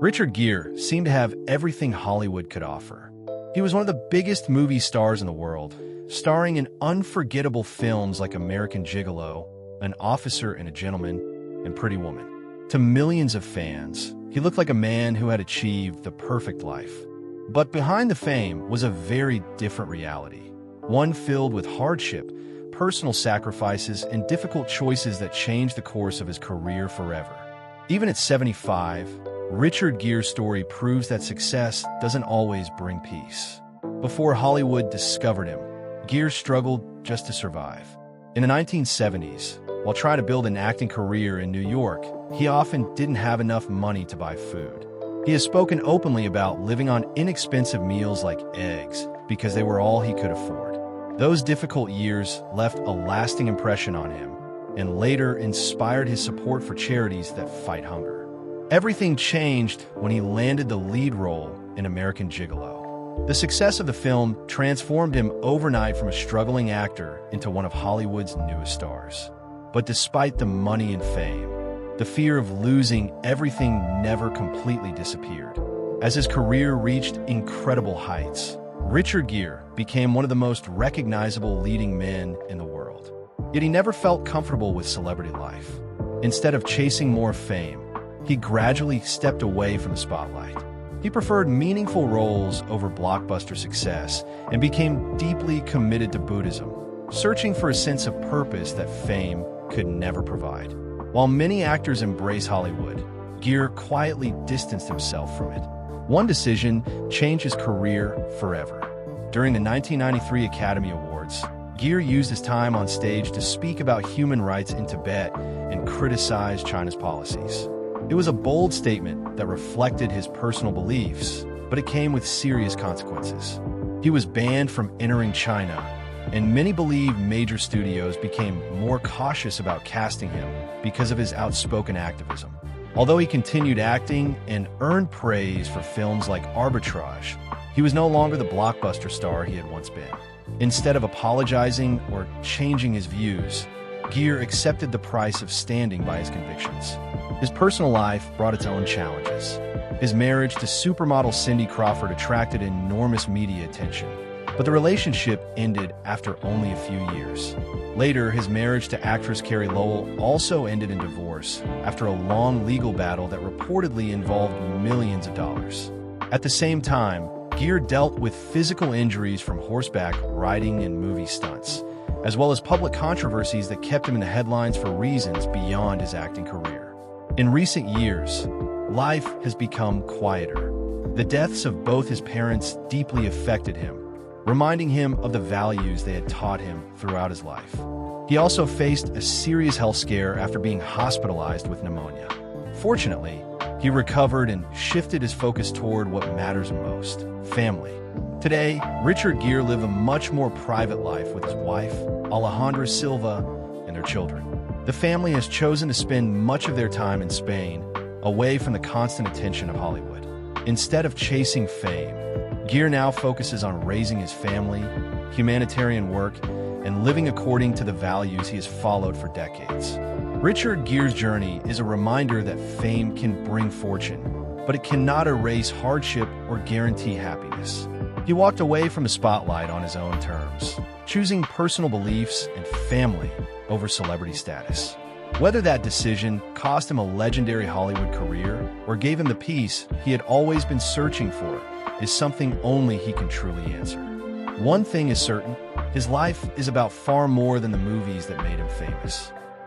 Richard Gere seemed to have everything Hollywood could offer. He was one of the biggest movie stars in the world, starring in unforgettable films like American Gigolo, An Officer and a Gentleman, and Pretty Woman. To millions of fans, he looked like a man who had achieved the perfect life. But behind the fame was a very different reality, one filled with hardship, personal sacrifices, and difficult choices that changed the course of his career forever. Even at 75, Richard Gere's story proves that success doesn't always bring peace. Before Hollywood discovered him, Gere struggled just to survive. In the 1970s, while trying to build an acting career in New York, he often didn't have enough money to buy food. He has spoken openly about living on inexpensive meals like eggs because they were all he could afford. Those difficult years left a lasting impression on him and later inspired his support for charities that fight hunger. Everything changed when he landed the lead role in American Gigolo. The success of the film transformed him overnight from a struggling actor into one of Hollywood's newest stars. But despite the money and fame, the fear of losing everything never completely disappeared. As his career reached incredible heights, Richard Gere became one of the most recognizable leading men in the world. Yet he never felt comfortable with celebrity life. Instead of chasing more fame, he gradually stepped away from the spotlight. He preferred meaningful roles over blockbuster success and became deeply committed to Buddhism, searching for a sense of purpose that fame could never provide. While many actors embrace Hollywood, Gere quietly distanced himself from it. One decision changed his career forever. During the 1993 Academy Awards, Gere used his time on stage to speak about human rights in Tibet and criticize China's policies. It was a bold statement that reflected his personal beliefs, but it came with serious consequences. He was banned from entering China, and many believe major studios became more cautious about casting him because of his outspoken activism. Although he continued acting and earned praise for films like Arbitrage, he was no longer the blockbuster star he had once been. Instead of apologizing or changing his views, Gere accepted the price of standing by his convictions. His personal life brought its own challenges. His marriage to supermodel Cindy Crawford attracted enormous media attention, but the relationship ended after only a few years. Later, his marriage to actress Carrie Lowell also ended in divorce after a long legal battle that reportedly involved millions of dollars. At the same time, Gere dealt with physical injuries from horseback riding and movie stunts, as well as public controversies that kept him in the headlines for reasons beyond his acting career. In recent years, life has become quieter. The deaths of both his parents deeply affected him, reminding him of the values they had taught him throughout his life. He also faced a serious health scare after being hospitalized with pneumonia. Fortunately, he recovered and shifted his focus toward what matters most: family. Today, Richard Gere lived a much more private life with his wife, Alejandra Silva, and their children. The family has chosen to spend much of their time in Spain, away from the constant attention of Hollywood. Instead of chasing fame, Gere now focuses on raising his family, humanitarian work, and living according to the values he has followed for decades. Richard Gere's journey is a reminder that fame can bring fortune, but it cannot erase hardship or guarantee happiness. He walked away from the spotlight on his own terms, choosing personal beliefs and family over celebrity status. Whether that decision cost him a legendary Hollywood career or gave him the peace he had always been searching for is something only he can truly answer. One thing is certain: his life is about far more than the movies that made him famous.